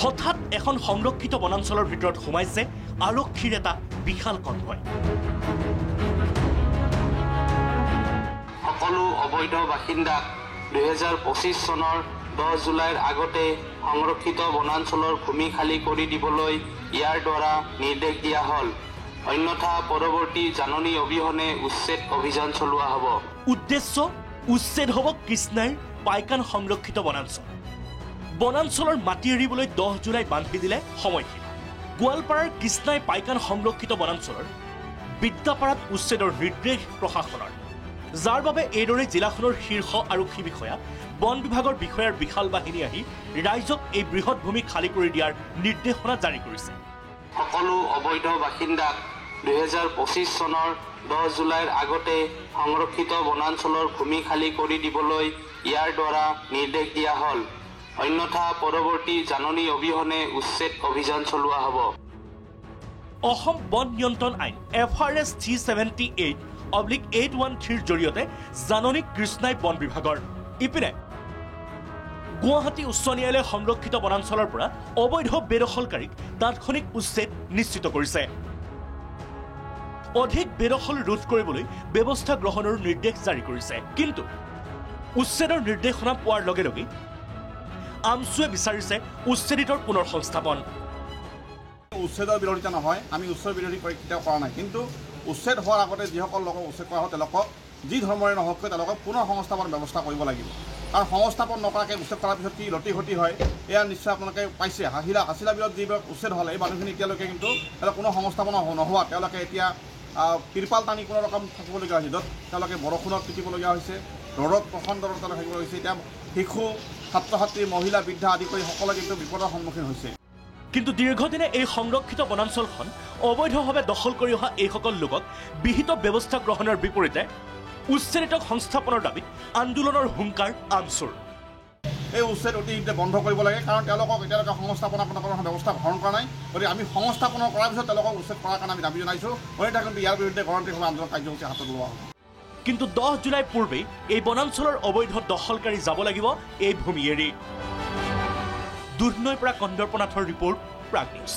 হঠাৎ এখন সংৰক্ষিত বনাঞ্চলৰ ভিতৰত সোমাইছে আৰক্ষীৰ এটা বিশাল কনভয়। সকলো অবৈধ বাসিন্দাক 2025 চনৰ 10 জুলাইৰ আগতে সংৰক্ষিত বনাঞ্চলৰ ভূমি খালী কৰি দিবলৈ ইয়াৰ দ্বাৰা নিৰ্দেশ দিয়া হ'ল। অন্যথা পৰৱৰ্তী জাননী অবিহনে উচ্ছেদ অভিযান চলোৱা হ'ব। উদ্দেশ্য উচ্ছেদ হ'ব কৃষ্ণাইৰ পাইকান সংৰক্ষিত বনাঞ্চল। বনাঞ্চলৰ মাটি এৰিবলৈ 10 জুলাই বান্ধি দিলে সময়সীমা। গোৱালপাৰাৰ কৃষ্ণাই পাইকান সংৰক্ষিত বনাঞ্চলৰ বিদ্যাপাৰাত উচ্ছেদৰ নিৰ্দেশ প্ৰশাসনৰ, যাৰ বাবে এইদৰে জিলাখনৰ শীৰ্ষ আৰক্ষী বিষয়া, বন বিভাগৰ বিষয়াৰ বিশাল বাহিনী আহি ৰাইজক এই বৃহৎ ভূমি খালী কৰি দিয়াৰ নিৰ্দেশনা জাৰি কৰিছে। সকলো অবৈধ বাসিন্দাক 2025 চনৰ 10 জুলাইৰ আগতে সংৰক্ষিত বনাঞ্চলৰ ভূমি খালী কৰি দিবলৈ ইয়াৰ দ্বাৰা নিৰ্দেশ দিয়া হ'ল। অন্যথা পৰৱৰ্তী জাননী অবিহনে উচ্ছেদ অভিযান চলোৱা হ'ব। অসম বন নিয়ন্ত্ৰণ আইন FRS 378/813ৰ জৰিয়তে জাননী কৃষ্ণাই বন বিভাগৰ। ইপিনে গুৱাহাটী উচ্চ ন্যায়ালয়ে সংৰক্ষিত বনাঞ্চলৰ পৰা অবৈধ বেদখলকাৰীক তাৎক্ষণিক উচ্ছেদ নিশ্চিত কৰিছে। অধিক বেদখল ৰোধ কৰিবলৈ ব্যৱস্থা গ্ৰহণৰ নিৰ্দেশ জাৰি কৰিছে। কিন্তু উচ্ছেদৰ নিৰ্দেশনা পোৱাৰ লগে লগে আমচুৱে বিচাৰিছে উচ্ছেদিতৰ পুনৰ সংস্থাপন। উচ্ছেদৰ বিৰোধিতা নহয়, আমি উচ্ছেদ বিৰোধী কেতিয়াও কৰা নাই, কিন্তু উচ্ছেদ হোৱাৰ আগতে যিসকল লোকক উচ্ছেদ কৰা হয় তেওঁলোকক যি ধৰ্মৰে নহওক তেওঁলোকক পুনৰ সংস্থাপন ব্যৱস্থা কৰিব লাগিব। কাৰণ সংস্থাপন নকৰাকৈ উচ্ছেদ কৰাৰ পিছত কি লটি ঘটি হয় এয়া নিশ্চয় আপোনালোকে পাইছে। হাছিলা বিলত যিবিলাক উচ্ছেদ হ'ল এই মানুহখিনি এতিয়ালৈকে কিন্তু কোনো সংস্থাপন নোহোৱা তেওঁলোকে এতিয়া তিৰপাল টানি কোনো ৰকম থাকিবলগীয়া হৈছে, য'ত তেওঁলোকে বৰষুণত তিতিবলগীয়া হৈছে, ৰ'দত প্ৰচণ্ড ৰ'দত তেওঁলোকে থাকিব হৈছে। এতিয়া শিশু, ছাত্ৰ ছাত্ৰী, মহিলা, বৃদ্ধ আদি কৰি সকলোৱে কিন্তু বিপদৰ সন্মুখীন হৈছে। কিন্তু দীৰ্ঘদিনে এই সংৰক্ষিত বনাঞ্চলখন অবৈধভাৱে দখল কৰি অহা এইসকল লোকক বিহিত ব্যৱস্থা গ্ৰহণৰ বিপৰীতে উচ্ছেদিতক সংস্থাপনৰ দাবীত আন্দোলনৰ হুংকাৰ আমচুৰ। এই উচ্ছেদ অতি শীঘ্ৰে বন্ধ কৰিব লাগে, কাৰণ তেওঁলোকক এতিয়ালৈকে সংস্থাপনৰ ব্যৱস্থা গ্ৰহণ কৰা নাই। গতিকে আমি সংস্থাপন কৰাৰ পিছত তেওঁলোকক উচ্ছেদ কৰাৰ কাৰণে আমি দাবী জনাইছোঁ। অন্যথা কিন্তু ইয়াৰ বিৰুদ্ধে গণতান্ত্ৰিকভাৱে আন্দোলন কাৰ্যসূচী হাতত লোৱা হ'ব। কিন্তু 10 জুলাই পূৰ্বেই এই বনাঞ্চলৰ অবৈধ দখলকাৰী যাব লাগিব এই ভূমি এৰি। দুধনৈৰ পৰা কন্দৰ্পনাথৰ ৰিপৰ্ট, প্ৰাগ নিউজ।